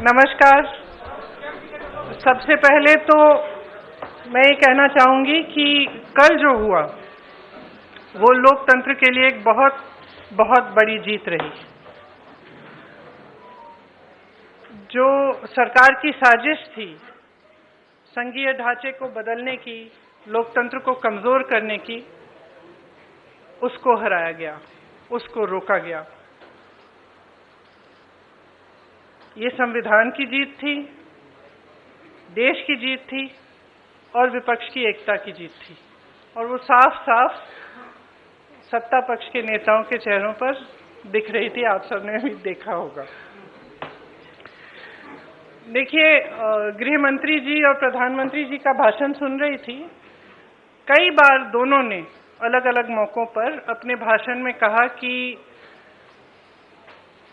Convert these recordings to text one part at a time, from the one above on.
नमस्कार। सबसे पहले तो मैं ये कहना चाहूंगी कि कल जो हुआ वो लोकतंत्र के लिए एक बहुत बहुत बड़ी जीत रही। जो सरकार की साजिश थी संघीय ढांचे को बदलने की, लोकतंत्र को कमजोर करने की, उसको हराया गया, उसको रोका गया। ये संविधान की जीत थी, देश की जीत थी और विपक्ष की एकता की जीत थी। और वो साफ साफ सत्ता पक्ष के नेताओं के चेहरों पर दिख रही थी, आप सबने भी देखा होगा। देखिए, गृह मंत्री जी और प्रधानमंत्री जी का भाषण सुन रही थी। कई बार दोनों ने अलग अलग मौकों पर अपने भाषण में कहा कि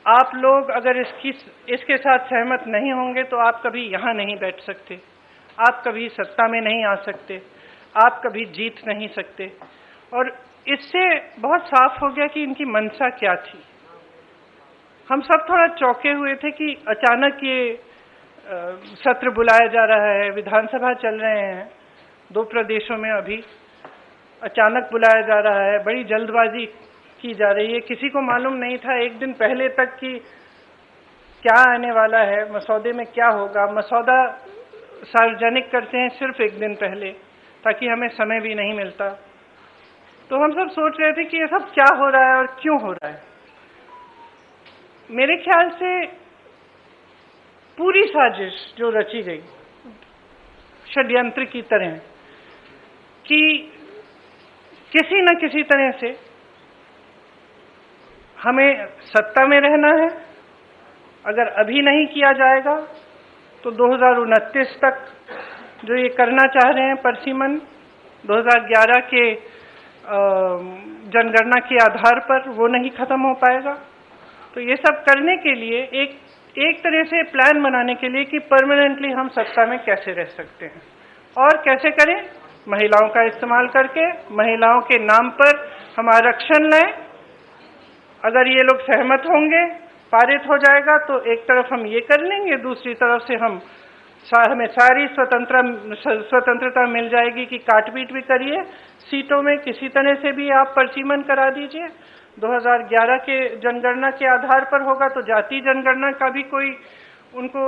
आप लोग अगर इसके साथ सहमत नहीं होंगे तो आप कभी यहाँ नहीं बैठ सकते, आप कभी सत्ता में नहीं आ सकते, आप कभी जीत नहीं सकते। और इससे बहुत साफ हो गया कि इनकी मंशा क्या थी। हम सब थोड़ा चौंके हुए थे कि अचानक ये सत्र बुलाया जा रहा है, विधानसभा चल रहे हैं 2 प्रदेशों में, अभी अचानक बुलाया जा रहा है, बड़ी जल्दबाजी की जा रही है। किसी को मालूम नहीं था एक दिन पहले तक कि क्या आने वाला है, मसौदे में क्या होगा। मसौदा सार्वजनिक करते हैं सिर्फ एक दिन पहले, ताकि हमें समय भी नहीं मिलता। तो हम सब सोच रहे थे कि ये सब क्या हो रहा है और क्यों हो रहा है। मेरे ख्याल से पूरी साजिश जो रची गई षड्यंत्र की तरह, कि किसी न किसी तरह से हमें सत्ता में रहना है। अगर अभी नहीं किया जाएगा तो 2029 तक जो ये करना चाह रहे हैं परिसीमन 2011 के जनगणना के आधार पर, वो नहीं खत्म हो पाएगा। तो ये सब करने के लिए एक तरह से प्लान बनाने के लिए कि परमानेंटली हम सत्ता में कैसे रह सकते हैं और कैसे करें, महिलाओं का इस्तेमाल करके महिलाओं के नाम पर हम आरक्षण लें। अगर ये लोग सहमत होंगे, पारित हो जाएगा तो एक तरफ हम ये कर लेंगे, दूसरी तरफ से हमें सारी स्वतंत्रता मिल जाएगी कि काट-पीट भी करिए सीटों में, किसी तरह से भी आप परिसीमन करा दीजिए। 2011 के जनगणना के आधार पर होगा तो जाति जनगणना का भी कोई उनको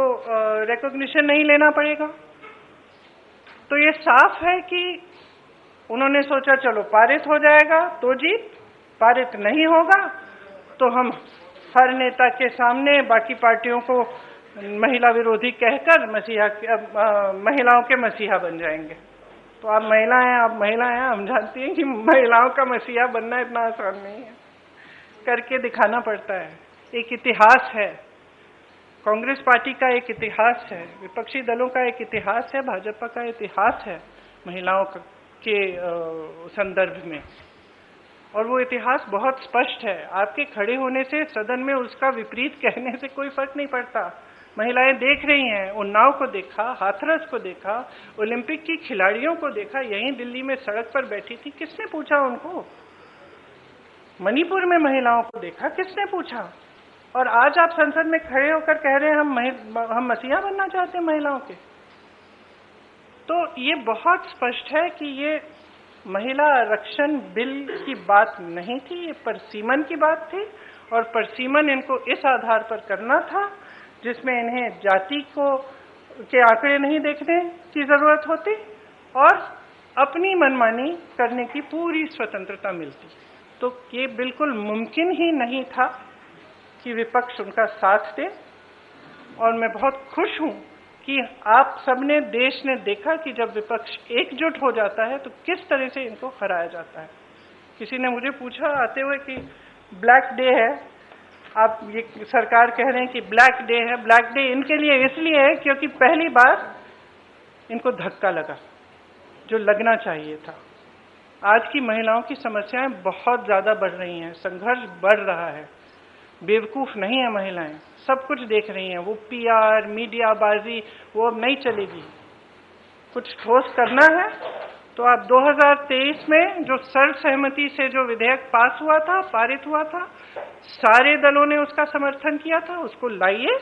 रिकॉग्निशन नहीं लेना पड़ेगा। तो ये साफ है कि उन्होंने सोचा चलो पारित हो जाएगा तो जीत, पारित नहीं होगा तो हम हर नेता के सामने बाकी पार्टियों को महिला विरोधी कहकर महिलाओं के मसीहा बन जाएंगे। तो आप महिला हैं, हम जानती हैं कि महिलाओं का मसीहा बनना इतना आसान नहीं है, करके दिखाना पड़ता है। एक इतिहास है, कांग्रेस पार्टी का एक इतिहास है, विपक्षी दलों का एक इतिहास है, भाजपा का इतिहास है महिलाओं के संदर्भ में। और वो इतिहास बहुत स्पष्ट है। आपके खड़े होने से सदन में उसका विपरीत कहने से कोई फर्क नहीं पड़ता। महिलाएं देख रही हैं, उन्नाव को देखा, हाथरस को देखा, ओलंपिक की खिलाड़ियों को देखा, यहीं दिल्ली में सड़क पर बैठी थी, किसने पूछा उनको? मणिपुर में महिलाओं को देखा, किसने पूछा? और आज आप संसद में खड़े होकर कह रहे हैं हम मसीहा बनना चाहते हैं महिलाओं के। तो ये बहुत स्पष्ट है कि ये महिला आरक्षण बिल की बात नहीं थी, ये परिसीमन की बात थी। और परिसीमन इनको इस आधार पर करना था जिसमें इन्हें जाति के आंकड़े नहीं देखने की जरूरत होती और अपनी मनमानी करने की पूरी स्वतंत्रता मिलती। तो ये बिल्कुल मुमकिन ही नहीं था कि विपक्ष उनका साथ दे। और मैं बहुत खुश हूं कि आप सबने, देश ने देखा कि जब विपक्ष एकजुट हो जाता है तो किस तरह से इनको हराया जाता है। किसी ने मुझे पूछा आते हुए कि ब्लैक डे है, आप ये सरकार कह रहे हैं कि ब्लैक डे है। ब्लैक डे इनके लिए इसलिए है क्योंकि पहली बार इनको धक्का लगा जो लगना चाहिए था। आज की महिलाओं की समस्याएं बहुत ज्यादा बढ़ रही हैं, संघर्ष बढ़ रहा है। बेवकूफ नहीं है महिलाएं, सब कुछ देख रही हैं। वो पीआर, मीडियाबाजी वो अब नहीं चलेगी। कुछ ठोस करना है तो आप 2023 में जो सर्वसहमति से जो विधेयक पास हुआ था, पारित हुआ था, सारे दलों ने उसका समर्थन किया था, उसको लाइए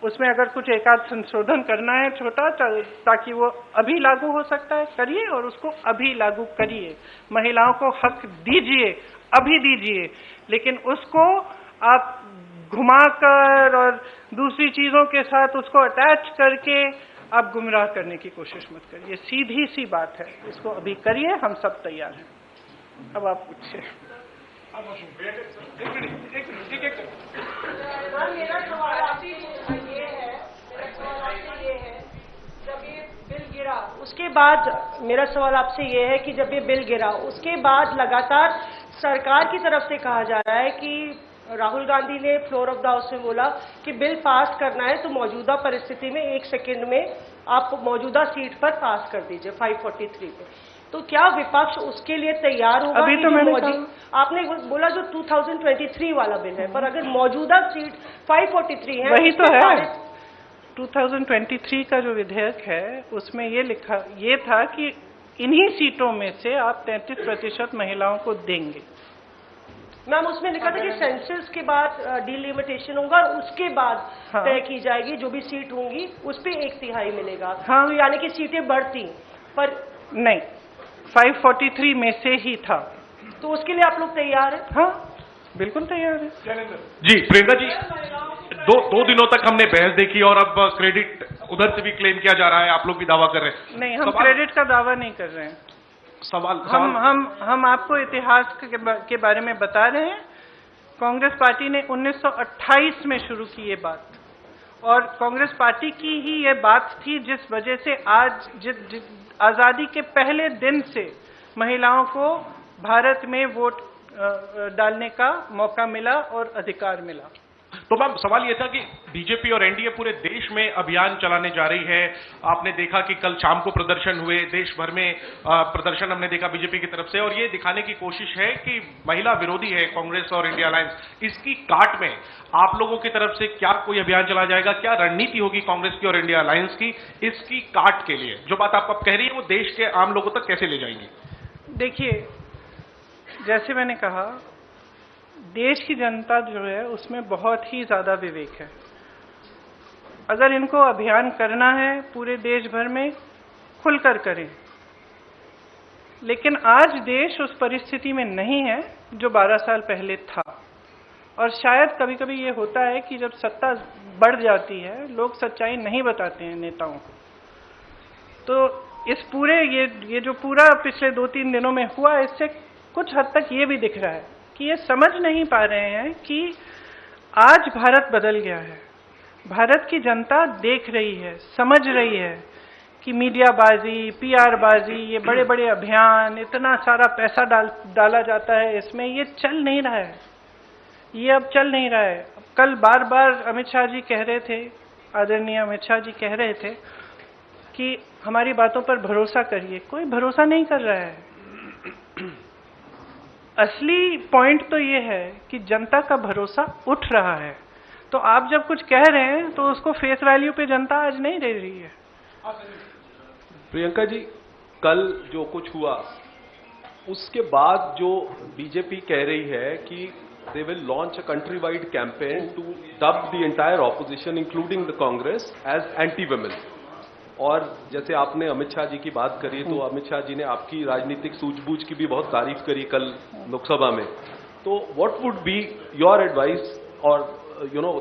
उसमें अगर कुछ एकाध संशोधन करना है छोटा, ताकि वो अभी लागू हो सकता है, करिए और उसको अभी लागू करिए। महिलाओं को हक दीजिए, अभी दीजिए, लेकिन उसको आप घुमाकर और दूसरी चीजों के साथ उसको अटैच करके आप गुमराह करने की कोशिश मत करिए। सीधी सी बात है, इसको अभी करिए, हम सब तैयार हैं। अब आप पूछिए। मेरा सवाल आपसे ये है, जब ये बिल गिरा उसके बाद, मेरा सवाल आपसे ये है कि जब ये बिल गिरा उसके बाद लगातार सरकार की तरफ से कहा जा रहा है कि राहुल गांधी ने फ्लोर ऑफ द हाउस में बोला कि बिल पास करना है तो मौजूदा परिस्थिति में 1 सेकंड में आप मौजूदा सीट पर पास कर दीजिए 543 पे। तो क्या विपक्ष उसके लिए तैयार होगा? अभी तो मैंने आपने बोला जो 2023 वाला बिल है, पर अगर मौजूदा सीट 543 है, वही तो है। 2023 का जो विधेयक है उसमें ये था कि इन्हीं सीटों में से आप 33% महिलाओं को देंगे। मैम उसमें लिखा था कि सेंसस के बाद डिलिमिटेशन होगा और उसके बाद तय की जाएगी, जो भी सीट होंगी उस पे 1/3 मिलेगा। तो यानी कि सीटें बढ़ती, पर नहीं, 543 में से ही था। तो उसके लिए आप लोग तैयार हैं? हाँ, बिल्कुल तैयार है। जी प्रियंका जी, दो दिनों तक हमने बहस देखी और अब क्रेडिट उधर से भी क्लेम किया जा रहा है, आप लोग भी दावा कर रहे हैं। नहीं, हम क्रेडिट का दावा नहीं कर रहे हैं। हम आपको इतिहास के बारे में बता रहे हैं। कांग्रेस पार्टी ने 1928 में शुरू की ये बात, और कांग्रेस पार्टी की ही ये बात थी जिस वजह से आज आजादी के पहले दिन से महिलाओं को भारत में वोट डालने का मौका मिला और अधिकार मिला। तो मैम सवाल ये था कि बीजेपी और एनडीए पूरे देश में अभियान चलाने जा रही है। आपने देखा कि कल शाम को प्रदर्शन हुए, देश भर में प्रदर्शन हमने देखा बीजेपी की तरफ से, और ये दिखाने की कोशिश है कि महिला विरोधी है कांग्रेस और इंडिया अलायंस। इसकी काट में आप लोगों की तरफ से क्या कोई अभियान चलाया जाएगा? क्या रणनीति होगी कांग्रेस की और इंडिया अलायंस की इसकी काट के लिए? जो बात आप कह रही है वो देश के आम लोगों तक कैसे ले जाएंगी? देखिए, जैसे मैंने कहा, देश की जनता जो है उसमें बहुत ही ज्यादा विवेक है। अगर इनको अभियान करना है पूरे देश भर में, खुलकर करें। लेकिन आज देश उस परिस्थिति में नहीं है जो 12 साल पहले था, और शायद कभी कभी ये होता है कि जब सत्ता बढ़ जाती है लोग सच्चाई नहीं बताते हैं नेताओं को। तो इस पूरे ये जो पूरा पिछले 2-3 दिनों में हुआ, इससे कुछ हद तक ये भी दिख रहा है कि ये समझ नहीं पा रहे हैं कि आज भारत बदल गया है। भारत की जनता देख रही है, समझ रही है कि मीडिया बाजी, पीआर बाजी, ये बड़े बड़े अभियान, इतना सारा पैसा डाला जाता है इसमें, ये चल नहीं रहा है। ये अब चल नहीं रहा है। कल बार बार अमित शाह जी कह रहे थे, आदरणीय अमित शाह जी कह रहे थे कि हमारी बातों पर भरोसा करिए। कोई भरोसा नहीं कर रहा है। असली पॉइंट तो ये है कि जनता का भरोसा उठ रहा है। तो आप जब कुछ कह रहे हैं तो उसको फेस वैल्यू पे जनता आज नहीं दे रही है। प्रियंका जी, कल जो कुछ हुआ उसके बाद जो बीजेपी कह रही है कि they will launch a country-wide campaign to dub the entire opposition, including the Congress, as anti-women. और जैसे आपने अमित शाह जी की बात करी, तो अमित शाह जी ने आपकी राजनीतिक सूझबूझ की भी बहुत तारीफ करी कल लोकसभा में। तो what would be your advice or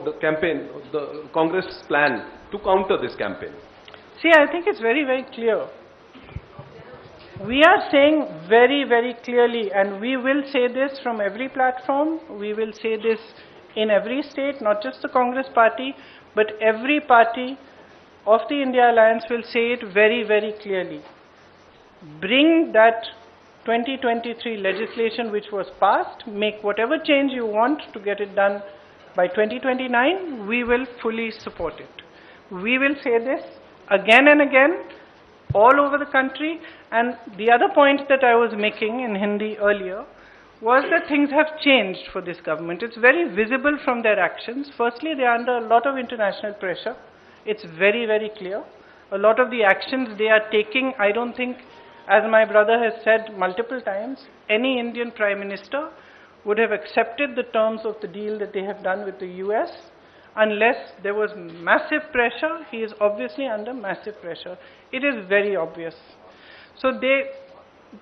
the campaign, the Congress plan to counter this campaign? See, I think it's very, very clear. We are saying very, very clearly, and we will say this from every platform, we will say this in every state, not just the Congress party, but every party of the India Alliance will say it very, very clearly. Bring that 2023 legislation which was passed, make whatever change you want to get it done by 2029, we will fully support it. We will say this again and again, all over the country. And the other point that I was making in Hindi earlier was that things have changed for this government. It's very visible from their actions. Firstly, they are under a lot of international pressure. It's very, very clear. A lot of the actions they are taking, I don't think, as my brother has said multiple times, any Indian Prime Minister would have accepted the terms of the deal that they have done with the US. unless there was massive pressure. He is obviously under massive pressure. It is very obvious. So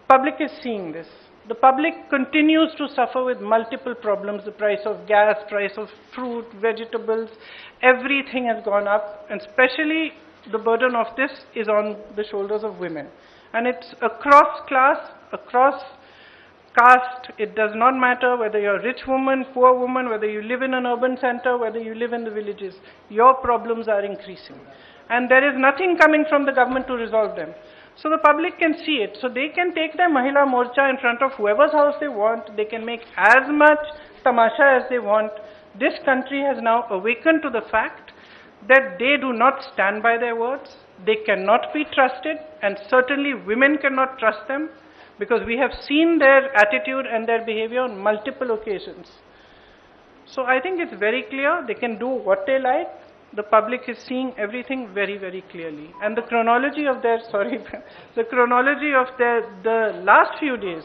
public is seeing this. The public continues to suffer with multiple problems. The price of gas, price of fruit, vegetables, everything has gone up, and especially the burden of this is on the shoulders of women. And it's across class, across caste. It does not matter whether you're a rich woman, poor woman, whether you live in an urban center, whether you live in the villages. Your problems are increasing. And there is nothing coming from the government to resolve them. So the public can see it. So they can take their Mahila Morcha in front of whoever's house they want. They can make as much tamasha as they want. This country has now awakened to the fact that they do not stand by their words. They cannot be trusted, and certainly women cannot trust them, because we have seen their attitude and their behavior on multiple occasions. So I think it's very clear. They can do what they like. The public is seeing everything very, very clearly. And the chronology of their, the last few days,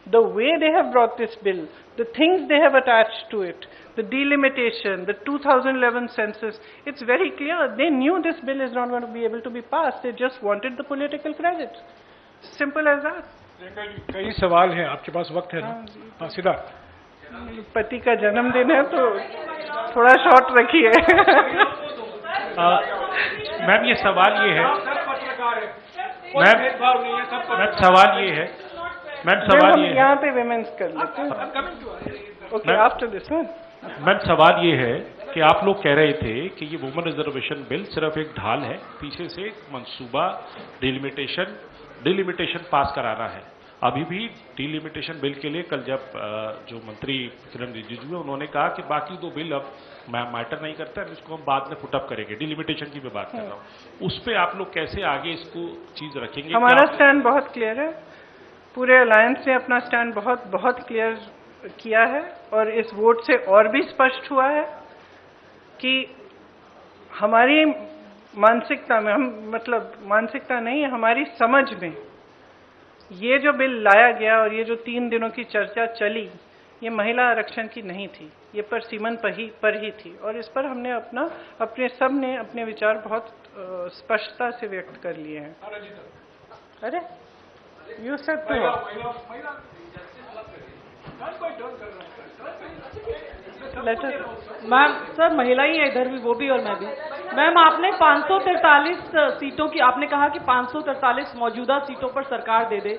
the way they have brought this bill, the things they have attached to it, the delimitation, the 2011 census, it's very clear. They knew this bill is not going to be able to be passed. They just wanted the political credit. Simple as that. कई सवाल हैं, आपके पास वक्त है ना? हाँ, सीधा। पति का जन्मदिन है तो थोड़ा शॉर्ट रखिए। मैम ये सवाल ये है, मैम सवाल ये है, यहाँ पे विमेंस कर लेते हैं। Okay, after this one. Ma'am सवाल ये है कि आप लोग कह रहे थे कि ये वुमेन रिजर्वेशन बिल सिर्फ एक ढाल है, पीछे से एक मंसूबा डिलिमिटेशन पास कराना है। अभी भी डिलिमिटेशन बिल के लिए कल जब जो मंत्री किरण रिजिजू है उन्होंने कहा कि बाकी दो बिल अब मैटर नहीं करता है, इसको हम बाद में पुटअप करेंगे। डिलिमिटेशन की मैं बात कर रहा हूँ, उस पर आप लोग कैसे आगे इसको चीज रखेंगे? हमारा स्टैंड बहुत क्लियर है, पूरे अलायंस ने अपना स्टैंड बहुत क्लियर किया है, और इस वोट से और भी स्पष्ट हुआ है कि हमारी मानसिकता में, मानसिकता नहीं, हमारी समझ में ये जो बिल लाया गया और ये जो 3 दिनों की चर्चा चली, ये महिला आरक्षण की नहीं थी, ये परसिमन पर ही थी। और इस पर हमने सबने अपने विचार बहुत स्पष्टता से व्यक्त कर लिए हैं। अरे यू सेड मैम, सर महिला ही है इधर भी, वो भी और मैं भी। मैम आपने 543 सीटों की, आपने कहा कि 543 मौजूदा सीटों पर सरकार दे दे,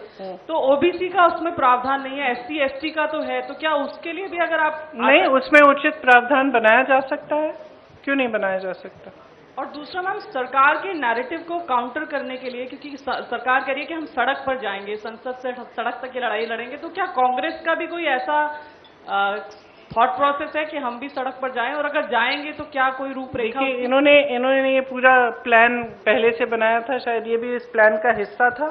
तो ओबीसी का उसमें प्रावधान नहीं है, एससी एसटी का तो है, तो क्या उसके लिए भी अगर आप नहीं, उसमें उचित प्रावधान बनाया जा सकता है, क्यों नहीं बनाया जा सकता? और दूसरा मैम, सरकार के नैरेटिव को काउंटर करने के लिए, क्योंकि सरकार कह रही है कि हम सड़क पर जाएंगे, संसद से सड़क तक की लड़ाई लड़ेंगे, तो क्या कांग्रेस का भी कोई ऐसा थॉट प्रोसेस है कि हम भी सड़क पर जाएं, और अगर जाएंगे तो क्या कोई रूपरेखा? इन्होंने ये पूरा प्लान पहले से बनाया था, शायद ये भी इस प्लान का हिस्सा था।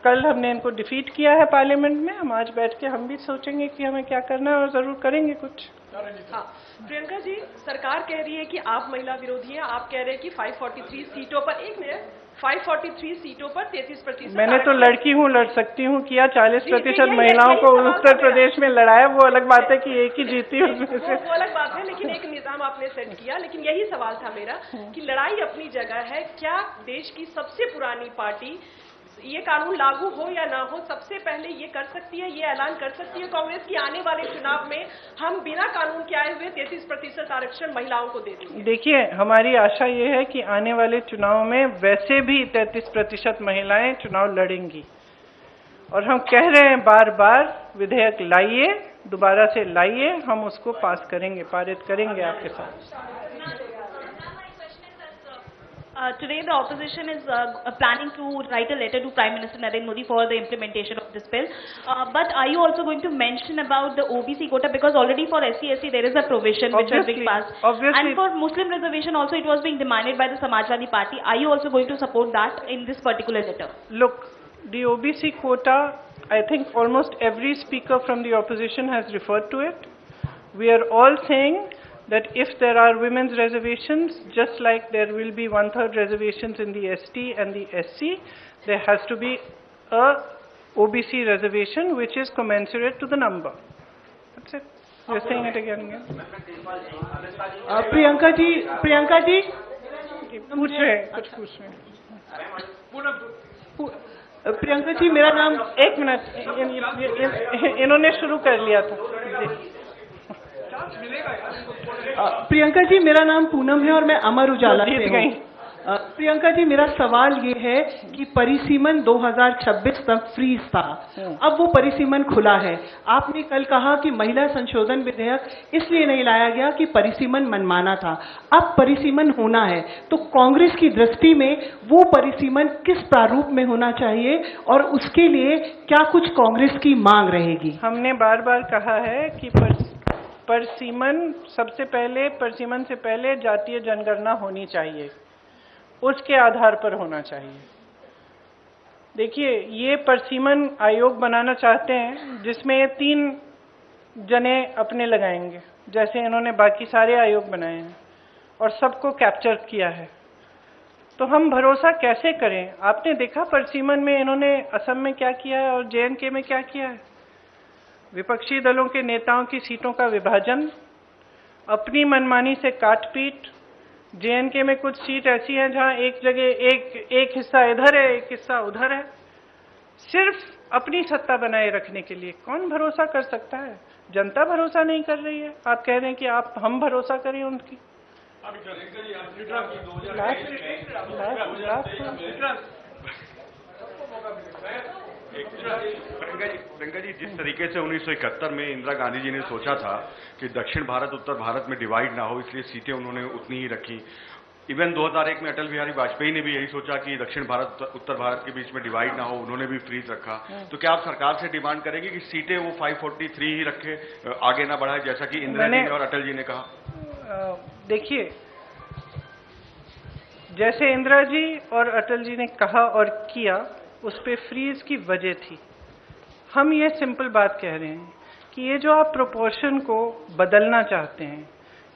कल हमने इनको डिफीट किया है पार्लियामेंट में, हम आज बैठ के हम भी सोचेंगे कि हमें क्या करना है, और जरूर करेंगे कुछ। हाँ, प्रियंका जी, सरकार कह रही है कि आप महिला विरोधी हैं, आप कह रहे हैं कि 543 सीटों पर 543 सीटों पर 33%। मैंने तो लड़की हूँ, लड़ सकती हूँ, किया 40% महिलाओं को उत्तर प्रदेश में लड़ाया, वो अलग बात है कि एक ही जीती उसमें से, वो अलग बात है, लेकिन एक निजाम आपने सेट किया। लेकिन यही सवाल था मेरा कि लड़ाई अपनी जगह है, क्या देश की सबसे पुरानी पार्टी ये कानून लागू हो या ना हो, सबसे पहले ये कर सकती है, ये ऐलान कर सकती है कांग्रेस की आने वाले चुनाव में हम बिना कानून के आए हुए 33% आरक्षण महिलाओं को दे देंगे? देखिए, हमारी आशा ये है कि आने वाले चुनाव में वैसे भी 33% महिलाएं चुनाव लड़ेंगी, और हम कह रहे हैं बार बार, विधेयक लाइए, दोबारा से लाइए, हम उसको पास करेंगे, पारित करेंगे आपके साथ। Today the opposition is planning to write a letter to Prime Minister Narendra Modi for the implementation of this bill. But are you also going to mention about the OBC quota, because already for SC/ST there is a provision which has been passed, and for Muslim reservation also it was being demanded by the Samajwadi Party. Are you also going to support that in this particular letter? Look, the OBC quota, I think almost every speaker from the opposition has referred to it. We are all saying that if there are women's reservations, just like there will be 1/3 reservations in the ST and the SC, there has to be a OBC reservation which is commensurate to the number. That's it. You're saying it again. Priyanka ji पूछ रहे हैं, कुछ पूछ रहे हैं। प्रियंका जी मेरा नाम, एक मिनट, इन्होंने शुरू कर लिया था। प्रियंका जी मेरा नाम पूनम है और मैं अमर उजाला से जीत हूँ। गई। प्रियंका जी मेरा सवाल ये है कि परिसीमन 2026 तक फ्रीज था, अब वो परिसीमन खुला है। आपने कल कहा कि महिला संशोधन विधेयक इसलिए नहीं लाया गया कि परिसीमन मनमाना था, अब परिसीमन होना है, तो कांग्रेस की दृष्टि में वो परिसीमन किस प्रारूप में होना चाहिए और उसके लिए क्या कुछ कांग्रेस की मांग रहेगी? हमने बार बार कहा है कि परिसीमन परिसीमन से पहले जातीय जनगणना होनी चाहिए, उसके आधार पर होना चाहिए। देखिए, ये परिसीमन आयोग बनाना चाहते हैं जिसमें 3 जने अपने लगाएंगे, जैसे इन्होंने बाकी सारे आयोग बनाए हैं और सबको कैप्चर किया है। तो हम भरोसा कैसे करें? आपने देखा परिसीमन में इन्होंने असम में क्या किया है और JNK में क्या किया है। विपक्षी दलों के नेताओं की सीटों का विभाजन, अपनी मनमानी से काट-पीट। JNK में कुछ सीट ऐसी हैं जहां एक जगह एक हिस्सा इधर है, एक हिस्सा उधर है, सिर्फ अपनी सत्ता बनाए रखने के लिए। कौन भरोसा कर सकता है? जनता भरोसा नहीं कर रही है। आप कह रहे हैं कि हम भरोसा करें उनकी। प्रियंका जी, जिस तरीके से 1971 में इंदिरा गांधी जी ने सोचा था कि दक्षिण भारत उत्तर भारत में डिवाइड ना हो, इसलिए सीटें उन्होंने उतनी ही रखी। इवन 2001 में अटल बिहारी वाजपेयी ने भी यही सोचा कि दक्षिण भारत उत्तर भारत के बीच में डिवाइड ना हो, उन्होंने भी फ्रीज रखा। तो क्या आप सरकार से डिमांड करेंगे कि सीटें वो 543 ही रखे, आगे ना बढ़ाए, जैसा कि इंदिरा जी ने और अटल जी ने कहा? देखिए, जैसे इंदिरा जी और अटल जी ने कहा और किया, उस पे फ्रीज की वजह थी। हम ये सिंपल बात कह रहे हैं कि ये जो आप प्रोपोर्शन को बदलना चाहते हैं,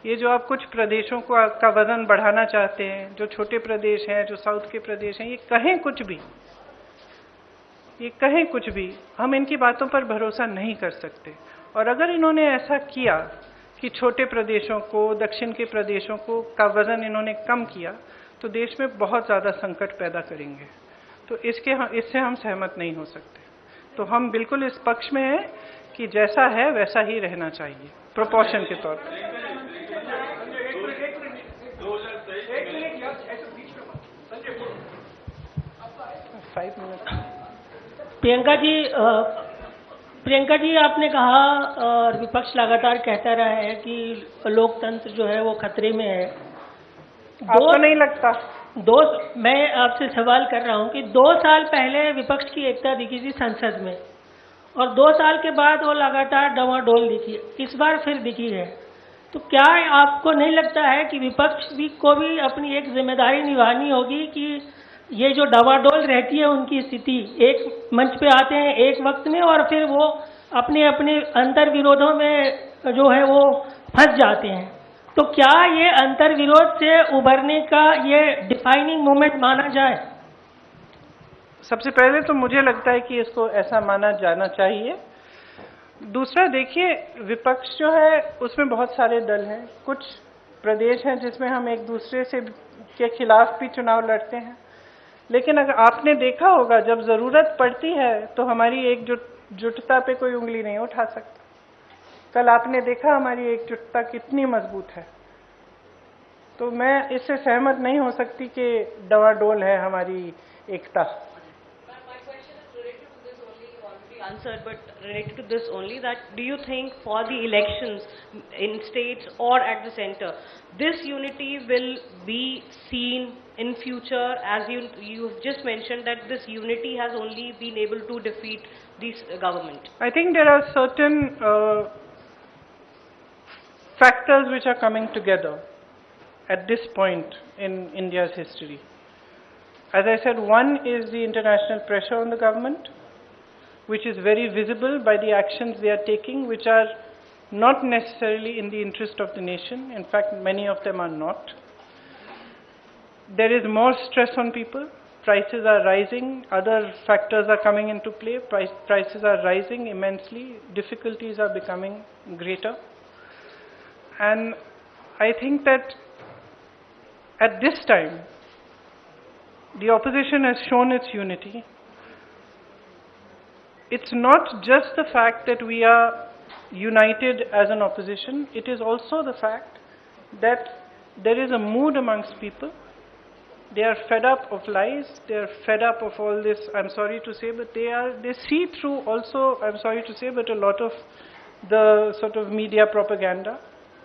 ये जो आप कुछ प्रदेशों को का वजन बढ़ाना चाहते हैं, जो छोटे प्रदेश हैं, जो साउथ के प्रदेश हैं, ये कहें कुछ भी, हम इनकी बातों पर भरोसा नहीं कर सकते। और अगर इन्होंने ऐसा किया कि छोटे प्रदेशों को, दक्षिण के प्रदेशों को का वजन इन्होंने कम किया, तो देश में बहुत ज़्यादा संकट पैदा करेंगे। तो इससे हम सहमत नहीं हो सकते। तो हम बिल्कुल इस पक्ष में हैं कि जैसा है वैसा ही रहना चाहिए, प्रोपोर्शन के तौर पर। प्रियंका जी आपने कहा और विपक्ष लगातार कहता रहा है कि लोकतंत्र जो है वो खतरे में है। आपको नहीं लगता? मैं आपसे सवाल कर रहा हूं कि 2 साल पहले विपक्ष की एकता दिखी थी संसद में और 2 साल के बाद वो लगातार डवाडोल दिखी, इस बार फिर दिखी है। तो क्या आपको नहीं लगता है कि विपक्ष को भी अपनी एक जिम्मेदारी निभानी होगी कि ये जो डवाडोल रहती है उनकी स्थिति, एक मंच पे आते हैं एक वक्त में और फिर वो अपने अपने अंतर विरोधों में जो है वो फंस जाते हैं। तो क्या ये अंतर विरोध से उभरने का ये डिफाइनिंग मोमेंट माना जाए? सबसे पहले तो मुझे लगता है कि इसको ऐसा माना जाना चाहिए। दूसरा, देखिए, विपक्ष जो है उसमें बहुत सारे दल हैं। कुछ प्रदेश हैं जिसमें हम एक दूसरे से के खिलाफ भी चुनाव लड़ते हैं, लेकिन अगर आपने देखा होगा जब जरूरत पड़ती है तो हमारी एकजुटता पे कोई उंगली नहीं उठा सकता। कल आपने देखा हमारी एकजुटता कितनी मजबूत है। तो मैं इससे सहमत नहीं हो सकती कि डवाडोल है हमारी एकता। Answered, but related to this only, that do you think for the elections in states or at the center, this unity will be seen in future? As you've just mentioned that this unity has only been able to defeat this government. I think there are certain factors which are coming together at this point in India's history. As I said, one is the international pressure on the government, which is very visible by the actions they are taking, which are not necessarily in the interest of the nation. In fact, many of them are not. There is more stress on people. Prices are rising. Other factors are coming into play. Prices are rising immensely. Difficulties are becoming greater. And I think that at this time, the opposition has shown its unity. It's not just the fact that we are united as an opposition, it is also the fact that there is a mood amongst people. They are fed up of lies, they are fed up of all this, I'm sorry to say, but they see through also, I'm sorry to say, but a lot of the sort of media propaganda.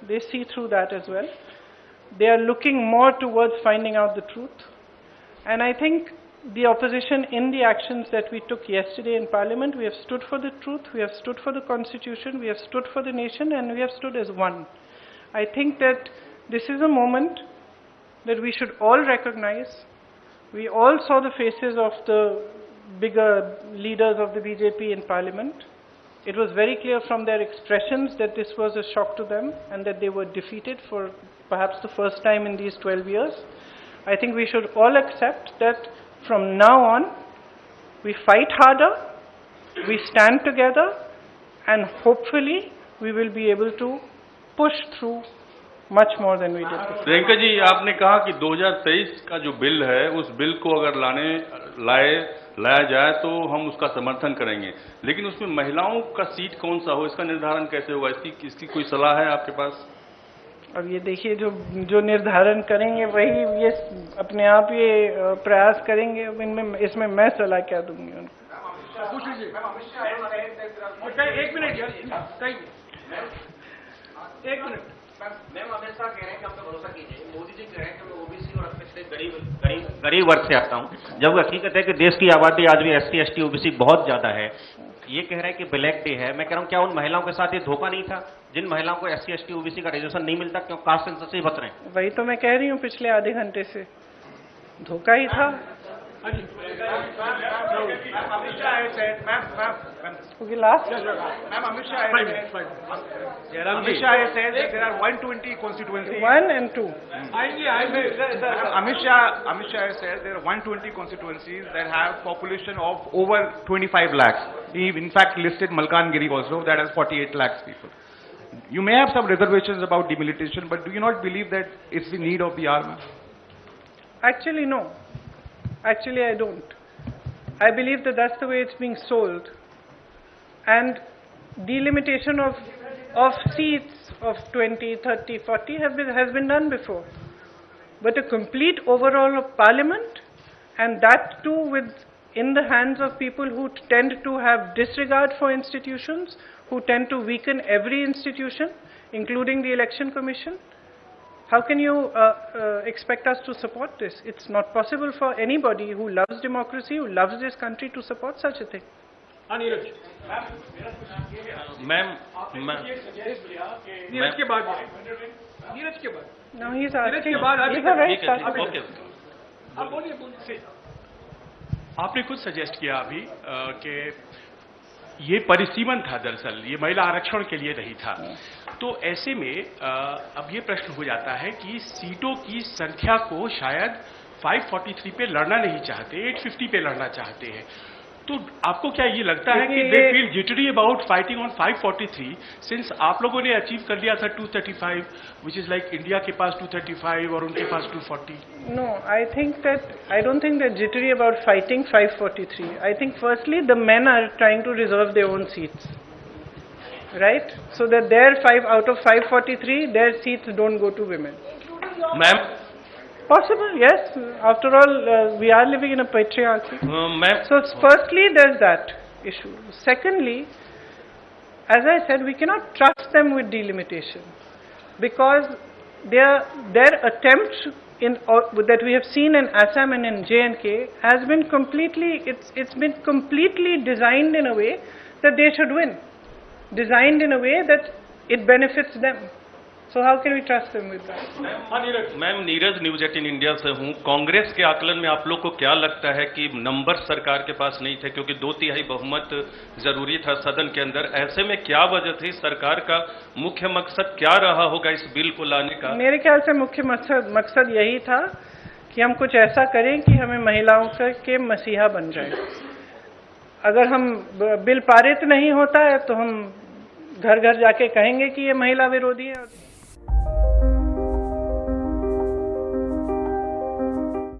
They see through that as well. They are looking more towards finding out the truth. And I think the opposition, in the actions that we took yesterday in Parliament, we have stood for the truth, we have stood for the Constitution, we have stood for the nation, and we have stood as one. I think that this is a moment that we should all recognize. We all saw the faces of the bigger leaders of the BJP in Parliament. It was very clear from their expressions that this was a shock to them and that they were defeated for perhaps the first time in these 12 years. I think we should all accept that from now on, we fight harder, we stand together, and hopefully we will be able to push through much more than we did before. Priyanka ji, आपने कहा कि 2023 का जो bill है, उस bill को अगर लाया जाए तो हम उसका समर्थन करेंगे, लेकिन उसमें महिलाओं का सीट कौन सा हो, इसका निर्धारण कैसे होगा? इसकी कोई सलाह है आपके पास? अब ये देखिए, जो निर्धारण करेंगे वही ये अपने आप ये प्रयास करेंगे। इनमें इसमें मैं सलाह क्या दूंगी उनको? एक मिनट यार, एक मिनट। मैम, अमित शाह कह रहे हैं कि हम पे भरोसा कीजिए। मोदी जी कह रहे हैं कि मैं ओबीसी और अपने गरीब वर्ग से आता हूं, जब हकीकत है कि देश की आबादी आज भी एससी, एसटी, ओबीसी बहुत ज्यादा है। ये कह रहे हैं कि ब्लैक डे है। मैं कह रहा हूं, क्या उन महिलाओं के साथ ये धोखा नहीं था, जिन महिलाओं को एससी, एसटी, ओबीसी का रिजर्वेशन नहीं मिलता, क्यों कास्ट सेंसस से बच रहे हैं? वही तो मैं कह रही हूँ पिछले आधे घंटे से, धोखा ही था। Amit Shah says that there are 120 constituencies. 1 and 2. Amit Shah says there are 120 constituencies that have population of over 25 lakhs. He in fact listed Malkangiri also, that has 48 lakhs people. You may have some reservations about demilitation, but do you not believe that it's the need of the hour? Actually, no. Actually, I don't. I believe that that's the way it's being sold. And delimitation of seats of 20, 30, 40 has been done before. But a complete overhaul of Parliament, and that too in the hands of people who tend to have disregard for institutions, who tend to weaken every institution, including the Election Commission. How can you expect us to support this? It's not possible for anybody who loves democracy, who loves this country, to support such a thing. Ma'am, Neeraj के बाद Now he's asking. आपने खुद suggest किया अभी कि ये परिसीमन था, दरअसल ये महिला आरक्षण के लिए नहीं था। तो ऐसे में अब ये प्रश्न हो जाता है कि सीटों की संख्या को शायद 543 पे लड़ना नहीं चाहते, 850 पे लड़ना चाहते हैं। तो आपको क्या ये लगता है कि they feel jittery about fighting on 543 since आप लोगों ने अचीव कर लिया था 235, विच इज लाइक इंडिया के पास 235 और उनके पास 240? No, I don't think they're jittery about fighting 543. I think firstly the men are trying to reserve their own seats, right? So that their 5 out of 543, their seats don't go to women. Ma'am, Possible, yes. After all, we are living in a patriarchy. Ma'am, So firstly, there's that issue. Secondly, as I said, we cannot trust them with delimitation because their attempt that we have seen in Assam and in J&K has been it's been completely designed in a way that they should win, designed in a way that it benefits them. So how can we trust them with that? Ma'am, Neeraj news 18 India से हूँ। कांग्रेस के आकलन में आप लोग को क्या लगता है कि नंबर सरकार के पास नहीं थे, क्योंकि 2/3 बहुमत जरूरी था सदन के अंदर? ऐसे में क्या वजह थी? सरकार का मुख्य मकसद क्या रहा होगा इस बिल को लाने का? मेरे ख्याल से मुख्य मकसद यही था कि हम कुछ ऐसा करें कि हमें महिलाओं के मसीहा बन जाए। अगर हम बिल पारित नहीं होता है तो हम घर घर जाके कहेंगे कि ये महिला विरोधी है।